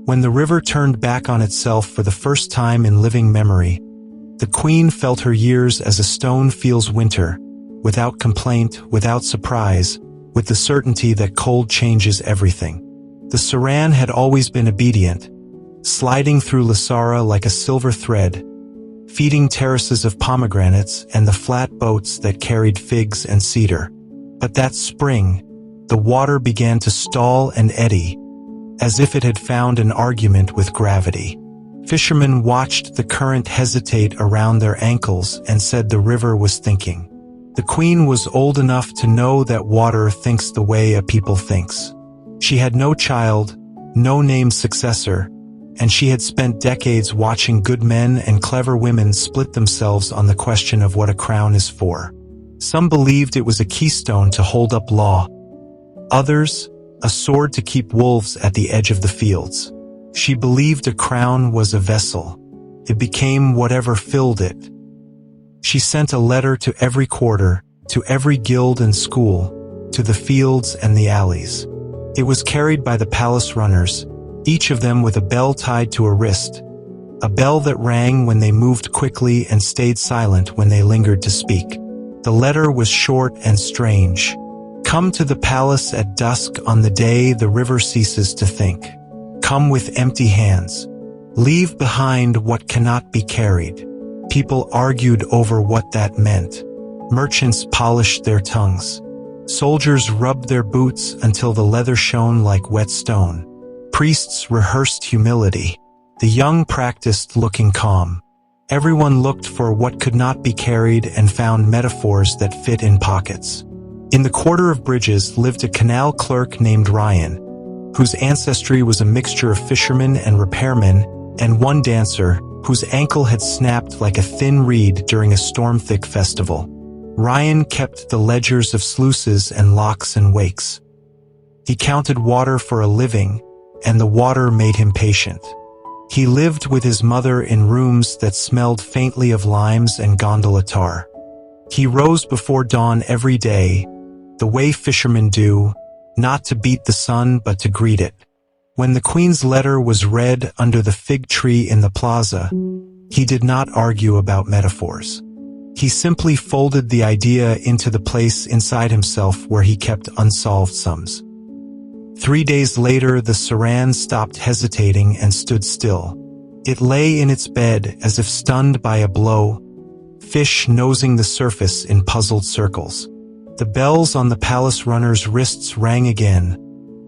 When the river turned back on itself for the first time in living memory, the queen felt her years as a stone feels winter, without complaint, without surprise, with the certainty that cold changes everything. The Saran had always been obedient, sliding through Lasara like a silver thread, feeding terraces of pomegranates and the flat boats that carried figs and cedar. But that spring, the water began to stall and eddy, as if it had found an argument with gravity. Fishermen watched the current hesitate around their ankles and said the river was thinking. The queen was old enough to know that water thinks the way a people thinks. She had no child, no named successor, and she had spent decades watching good men and clever women split themselves on the question of what a crown is for. Some believed it was a keystone to hold up law. Others, a sword to keep wolves at the edge of the fields. She believed a crown was a vessel. It became whatever filled it. She sent a letter to every quarter, to every guild and school, to the fields and the alleys. It was carried by the palace runners, each of them with a bell tied to a wrist, a bell that rang when they moved quickly and stayed silent when they lingered to speak. The letter was short and strange. Come to the palace at dusk on the day the river ceases to think. Come with empty hands. Leave behind what cannot be carried. People argued over what that meant. Merchants polished their tongues. Soldiers rubbed their boots until the leather shone like wet stone. Priests rehearsed humility. The young practiced looking calm. Everyone looked for what could not be carried and found metaphors that fit in pockets. In the quarter of bridges lived a canal clerk named Ryan, whose ancestry was a mixture of fishermen and repairmen, and one dancer, whose ankle had snapped like a thin reed during a storm-thick festival. Ryan kept the ledgers of sluices and locks and wakes. He counted water for a living, and the water made him patient. He lived with his mother in rooms that smelled faintly of limes and gondola tar. He rose before dawn every day, the way fishermen do, not to beat the sun but to greet it. When the queen's letter was read under the fig tree in the plaza, he did not argue about metaphors. He simply folded the idea into the place inside himself where he kept unsolved sums. 3 days later, the Saran stopped hesitating and stood still. It lay in its bed as if stunned by a blow, fish nosing the surface in puzzled circles. The bells on the palace runners' wrists rang again,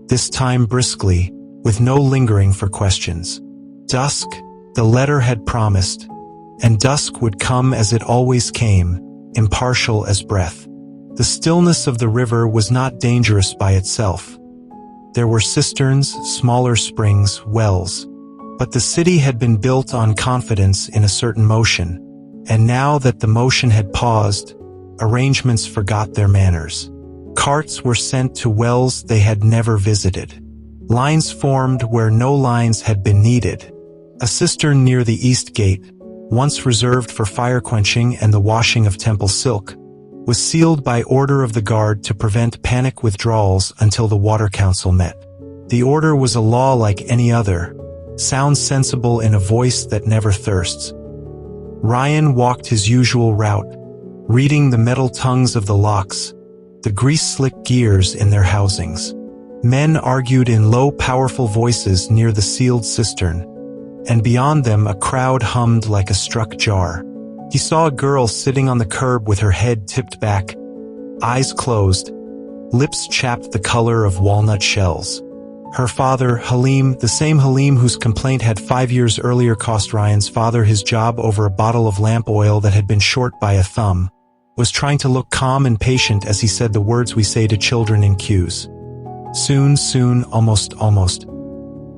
this time briskly, with no lingering for questions. Dusk, the letter had promised, and dusk would come as it always came, impartial as breath. The stillness of the river was not dangerous by itself. There were cisterns, smaller springs, wells. But the city had been built on confidence in a certain motion, and now that the motion had paused, arrangements forgot their manners. Carts were sent to wells they had never visited. Lines formed where no lines had been needed. A cistern near the east gate, once reserved for fire quenching and the washing of temple silk, was sealed by order of the guard to prevent panic withdrawals until the water council met. The order was a law like any other, sounds sensible in a voice that never thirsts. Ryan walked his usual route, reading the metal tongues of the locks, the grease-slick gears in their housings. Men argued in low, powerful voices near the sealed cistern, and beyond them a crowd hummed like a struck jar. He saw a girl sitting on the curb with her head tipped back, eyes closed, lips chapped the color of walnut shells. Her father, Halim, the same Halim whose complaint had 5 years earlier cost Ryan's father his job over a bottle of lamp oil that had been short by a thumb, was trying to look calm and patient as he said the words we say to children in queues. Soon, soon, almost, almost.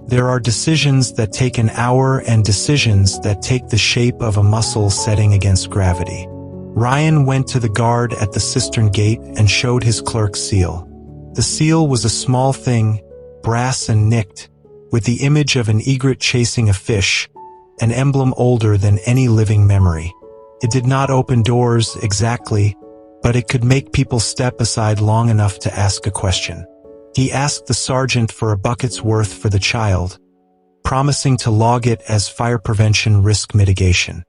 There are decisions that take an hour and decisions that take the shape of a muscle setting against gravity. Ryan went to the guard at the cistern gate and showed his clerk's seal. The seal was a small thing, brass and nicked, with the image of an egret chasing a fish, an emblem older than any living memory. It did not open doors exactly, but it could make people step aside long enough to ask a question. He asked the sergeant for a bucket's worth for the child, promising to log it as fire prevention risk mitigation.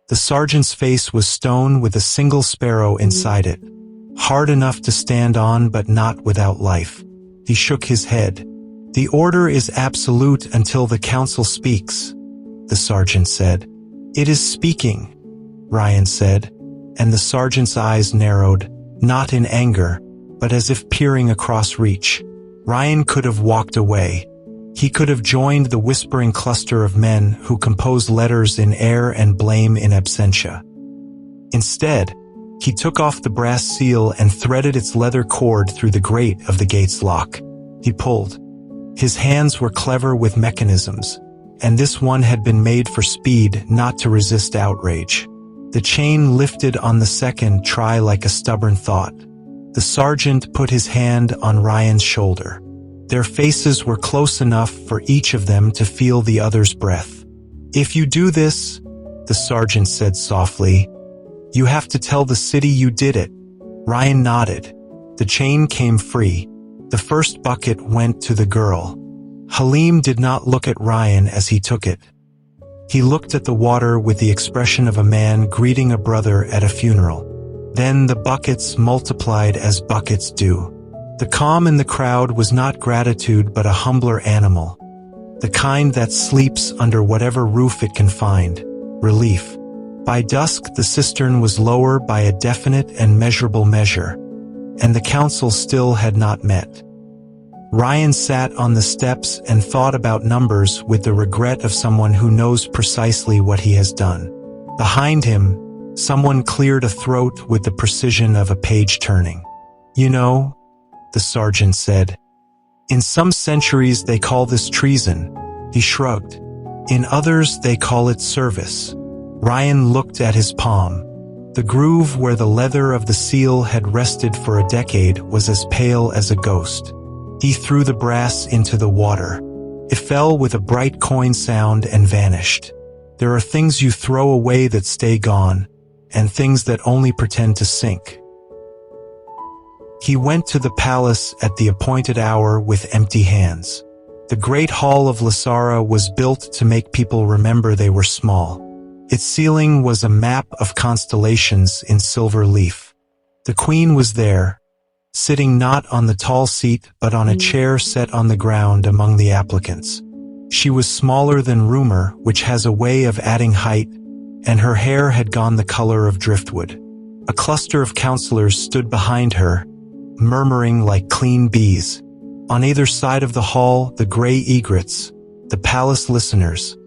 The sergeant's face was stone with a single sparrow inside it, hard enough to stand on but not without life. He shook his head. "The order is absolute until the council speaks," the sergeant said. "It is speaking," Ryan said, and the sergeant's eyes narrowed, not in anger, but as if peering across reach. Ryan could have walked away. He could have joined the whispering cluster of men who compose letters in air and blame in absentia. Instead, he took off the brass seal and threaded its leather cord through the grate of the gate's lock. He pulled. His hands were clever with mechanisms, and this one had been made for speed, not to resist outrage. The chain lifted on the second try like a stubborn thought. The sergeant put his hand on Ryan's shoulder. Their faces were close enough for each of them to feel the other's breath. "If you do this," the sergeant said softly, "you have to tell the city you did it." Ryan nodded. The chain came free. The first bucket went to the girl. Halim did not look at Ryan as he took it. He looked at the water with the expression of a man greeting a brother at a funeral. Then the buckets multiplied as buckets do. The calm in the crowd was not gratitude but a humbler animal. The kind that sleeps under whatever roof it can find. Relief. By dusk the cistern was lower by a definite and measurable measure, and the council still had not met. Ryan sat on the steps and thought about numbers with the regret of someone who knows precisely what he has done. Behind him, someone cleared a throat with the precision of a page turning. "You know," the sergeant said, "in some centuries they call this treason." He shrugged. "In others they call it service." Ryan looked at his palm. The groove where the leather of the seal had rested for a decade was as pale as a ghost. He threw the brass into the water. It fell with a bright coin sound and vanished. There are things you throw away that stay gone, and things that only pretend to sink. He went to the palace at the appointed hour with empty hands. The great hall of Lasara was built to make people remember they were small. Its ceiling was a map of constellations in silver leaf. The queen was there, sitting not on the tall seat but on a chair set on the ground among the applicants. She was smaller than rumor, which has a way of adding height, and her hair had gone the color of driftwood. A cluster of counselors stood behind her, murmuring like clean bees. On either side of the hall, the gray egrets, the palace listeners,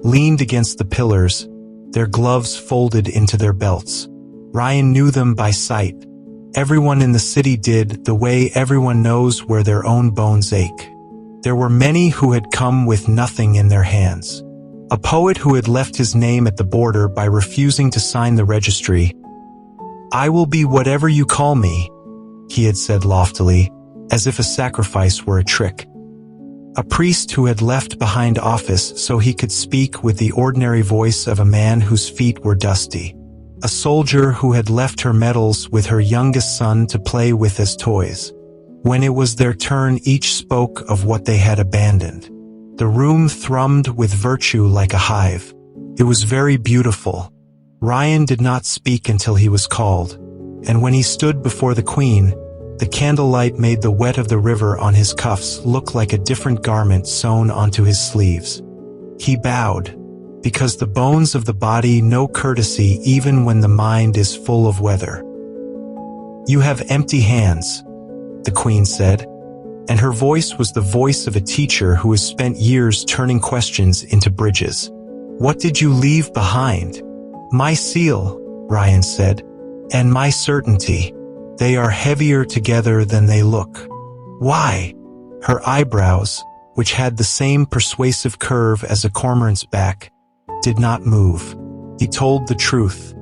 leaned against the pillars, their gloves folded into their belts. Ryan knew them by sight. Everyone in the city did, the way everyone knows where their own bones ache. There were many who had come with nothing in their hands. A poet who had left his name at the border by refusing to sign the registry. "I will be whatever you call me," he had said loftily, as if a sacrifice were a trick. A priest who had left behind office so he could speak with the ordinary voice of a man whose feet were dusty. A soldier who had left her medals with her youngest son to play with as toys. When it was their turn, each spoke of what they had abandoned. The room thrummed with virtue like a hive. It was very beautiful. Ryan did not speak until he was called, and when he stood before the queen, the candlelight made the wet of the river on his cuffs look like a different garment sewn onto his sleeves. He bowed, because the bones of the body know courtesy even when the mind is full of weather. "You have empty hands," the queen said, and her voice was the voice of a teacher who has spent years turning questions into bridges. "What did you leave behind?" "My seal," Ryan said, "and my certainty. They are heavier together than they look." "Why?" Her eyebrows, which had the same persuasive curve as a cormorant's back, did not move. He told the truth.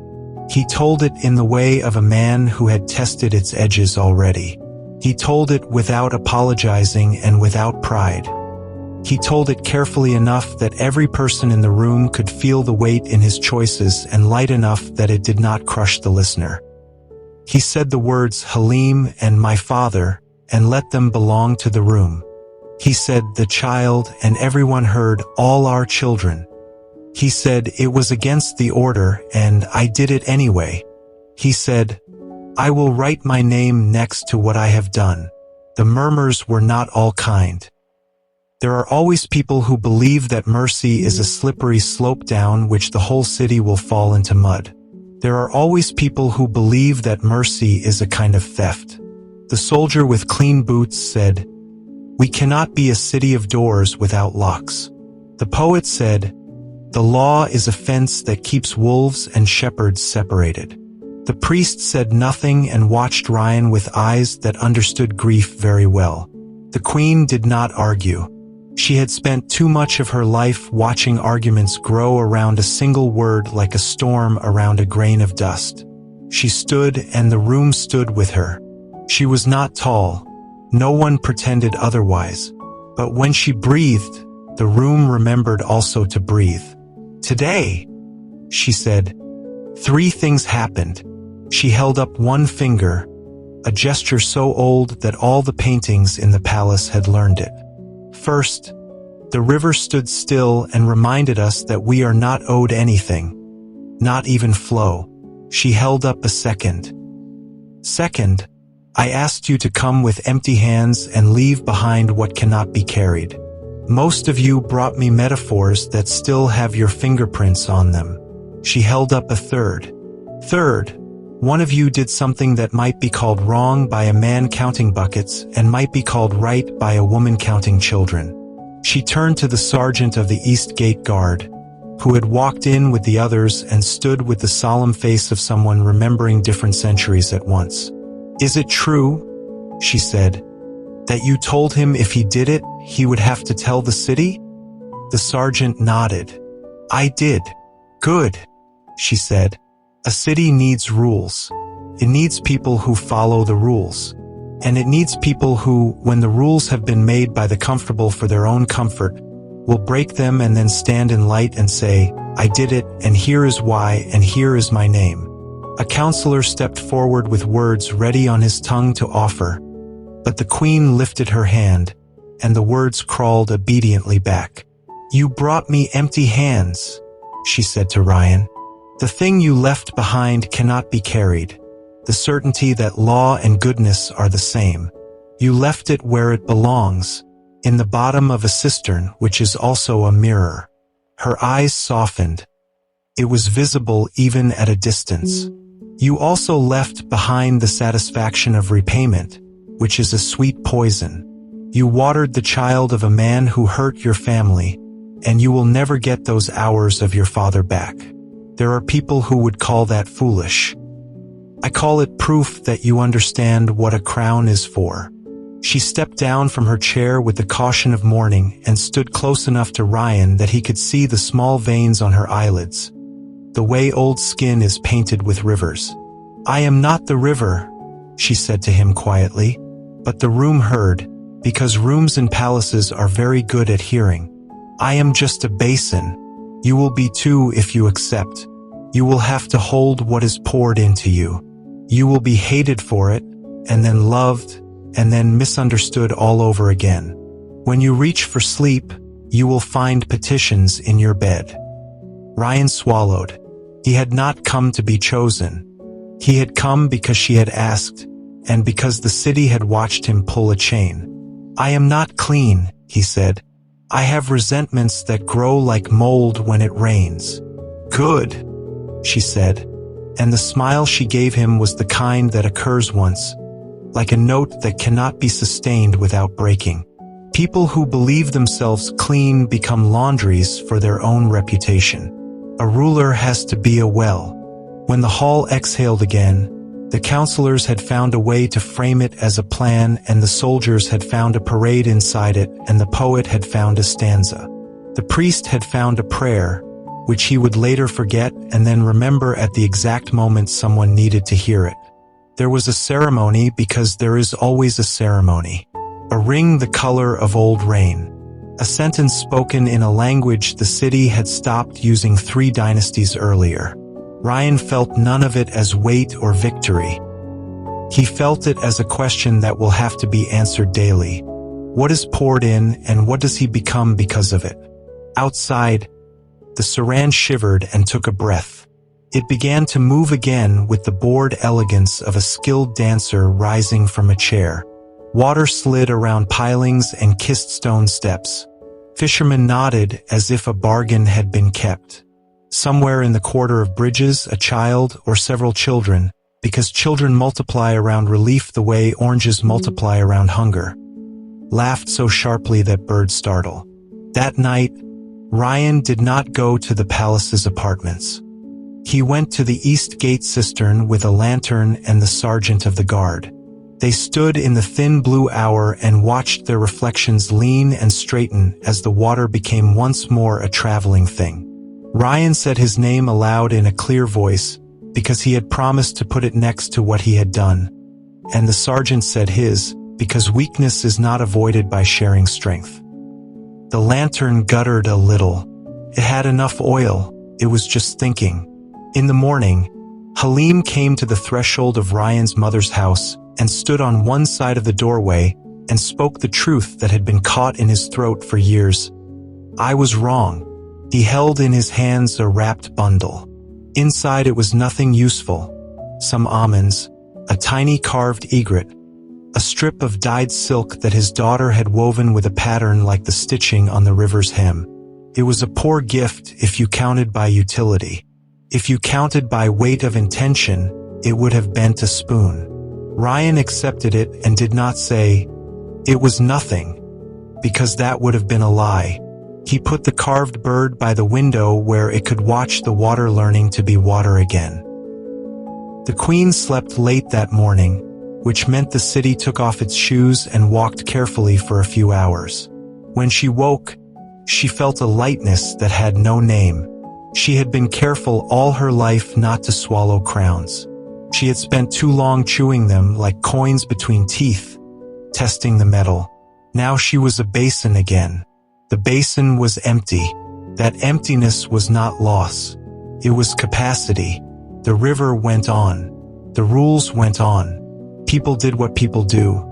He told it in the way of a man who had tested its edges already. He told it without apologizing and without pride. He told it carefully enough that every person in the room could feel the weight in his choices and light enough that it did not crush the listener. He said the words Halim and my father, and let them belong to the room. He said, the child, and everyone heard, all our children. He said, it was against the order, and I did it anyway. He said, I will write my name next to what I have done. The murmurs were not all kind. There are always people who believe that mercy is a slippery slope down which the whole city will fall into mud. There are always people who believe that mercy is a kind of theft. The soldier with clean boots said, we cannot be a city of doors without locks. The poet said, the law is a fence that keeps wolves and shepherds separated. The priest said nothing and watched Ryan with eyes that understood grief very well. The queen did not argue. She had spent too much of her life watching arguments grow around a single word like a storm around a grain of dust. She stood and the room stood with her. She was not tall. No one pretended otherwise. But when she breathed, the room remembered also to breathe. Today, she said, 3 things happened. She held up one finger, a gesture so old that all the paintings in the palace had learned it. First, the river stood still and reminded us that we are not owed anything, not even flow. She held up a second. Second, I asked you to come with empty hands and leave behind what cannot be carried. Most of you brought me metaphors that still have your fingerprints on them. She held up a third. Third, one of you did something that might be called wrong by a man counting buckets and might be called right by a woman counting children. She turned to the sergeant of the East Gate Guard, who had walked in with the others and stood with the solemn face of someone remembering different centuries at once. Is it true, she said, that you told him if he did it, he would have to tell the city? The sergeant nodded. I did. Good, she said. A city needs rules. It needs people who follow the rules. And it needs people who, when the rules have been made by the comfortable for their own comfort, will break them and then stand in light and say, I did it, and here is why, and here is my name. A counselor stepped forward with words ready on his tongue to offer, but the queen lifted her hand, and the words crawled obediently back. You brought me empty hands, she said to Ryan. The thing you left behind cannot be carried, the certainty that law and goodness are the same. You left it where it belongs, in the bottom of a cistern which is also a mirror. Her eyes softened. It was visible even at a distance. You also left behind the satisfaction of repayment, which is a sweet poison. You watered the child of a man who hurt your family, and you will never get those hours of your father back. There are people who would call that foolish. I call it proof that you understand what a crown is for. She stepped down from her chair with the caution of mourning and stood close enough to Ryan that he could see the small veins on her eyelids, the way old skin is painted with rivers. I am not the river, she said to him quietly, but the room heard, because rooms in palaces are very good at hearing. I am just a basin. You will be too if you accept. You will have to hold what is poured into you. You will be hated for it, and then loved, and then misunderstood all over again. When you reach for sleep, you will find petitions in your bed. Ryan swallowed. He had not come to be chosen. He had come because she had asked, and because the city had watched him pull a chain. I am not clean, he said. I have resentments that grow like mold when it rains. Good, she said, and the smile she gave him was the kind that occurs once, like a note that cannot be sustained without breaking. People who believe themselves clean become laundries for their own reputation. A ruler has to be a well. When the hall exhaled again, the counselors had found a way to frame it as a plan, and the soldiers had found a parade inside it, and the poet had found a stanza. The priest had found a prayer, which he would later forget and then remember at the exact moment someone needed to hear it. There was a ceremony because there is always a ceremony. A ring the color of old rain. A sentence spoken in a language the city had stopped using 3 dynasties earlier. Ryan felt none of it as weight or victory. He felt it as a question that will have to be answered daily. What is poured in, and what does he become because of it? Outside, the Saran shivered and took a breath. It began to move again with the bored elegance of a skilled dancer rising from a chair. Water slid around pilings and kissed stone steps. Fishermen nodded as if a bargain had been kept. Somewhere in the quarter of bridges, a child or several children, because children multiply around relief the way oranges multiply around hunger, laughed so sharply that birds startle. That night, Ryan did not go to the palace's apartments. He went to the East Gate cistern with a lantern and the sergeant of the guard. They stood in the thin blue hour and watched their reflections lean and straighten as the water became once more a traveling thing. Ryan said his name aloud in a clear voice, because he had promised to put it next to what he had done. And the sergeant said his, because weakness is not avoided by sharing strength. The lantern guttered a little. It had enough oil. It was just thinking. In the morning, Halim came to the threshold of Ryan's mother's house and stood on one side of the doorway and spoke the truth that had been caught in his throat for years. I was wrong. He held in his hands a wrapped bundle. Inside it was nothing useful. Some almonds, a tiny carved egret, a strip of dyed silk that his daughter had woven with a pattern like the stitching on the river's hem. It was a poor gift if you counted by utility. If you counted by weight of intention, it would have bent a spoon. Ryan accepted it and did not say, "It was nothing," because that would have been a lie. He put the carved bird by the window where it could watch the water learning to be water again. The queen slept late that morning, which meant the city took off its shoes and walked carefully for a few hours. When she woke, she felt a lightness that had no name. She had been careful all her life not to swallow crowns. She had spent too long chewing them like coins between teeth, testing the metal. Now she was a basin again. The basin was empty. That emptiness was not loss. It was capacity. The river went on. The rules went on. People did what people do.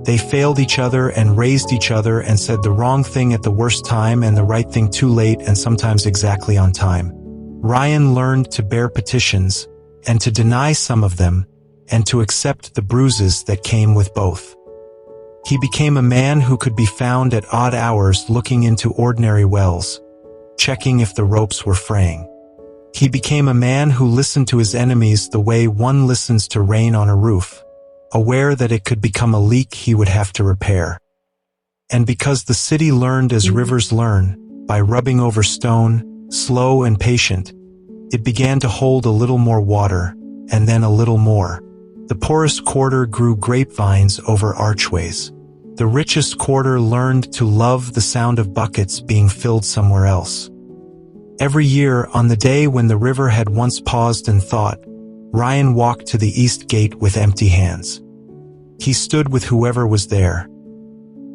They failed each other and raised each other and said the wrong thing at the worst time and the right thing too late and sometimes exactly on time. Ryan learned to bear petitions and to deny some of them and to accept the bruises that came with both. He became a man who could be found at odd hours looking into ordinary wells, checking if the ropes were fraying. He became a man who listened to his enemies the way one listens to rain on a roof, aware that it could become a leak he would have to repair. And because the city learned as rivers learn, by rubbing over stone, slow and patient, it began to hold a little more water, and then a little more. The poorest quarter grew grapevines over archways. The richest quarter learned to love the sound of buckets being filled somewhere else. Every year, on the day when the river had once paused and thought, Ryan walked to the East Gate with empty hands. He stood with whoever was there.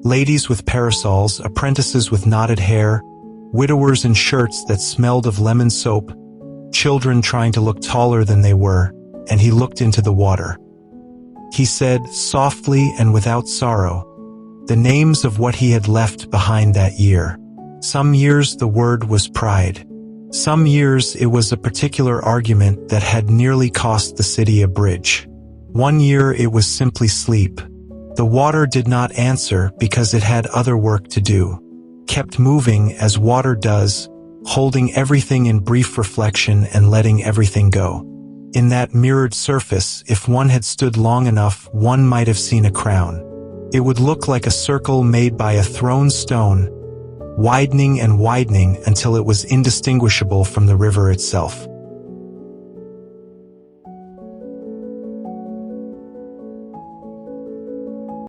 Ladies with parasols, apprentices with knotted hair, widowers in shirts that smelled of lemon soap, children trying to look taller than they were, and he looked into the water. He said, softly and without sorrow, the names of what he had left behind that year. Some years the word was pride. Some years it was a particular argument that had nearly cost the city a bridge. One year it was simply sleep. The water did not answer because it had other work to do. Kept moving as water does, holding everything in brief reflection and letting everything go. In that mirrored surface, if one had stood long enough, one might have seen a crown. It would look like a circle made by a thrown stone, widening and widening until it was indistinguishable from the river itself.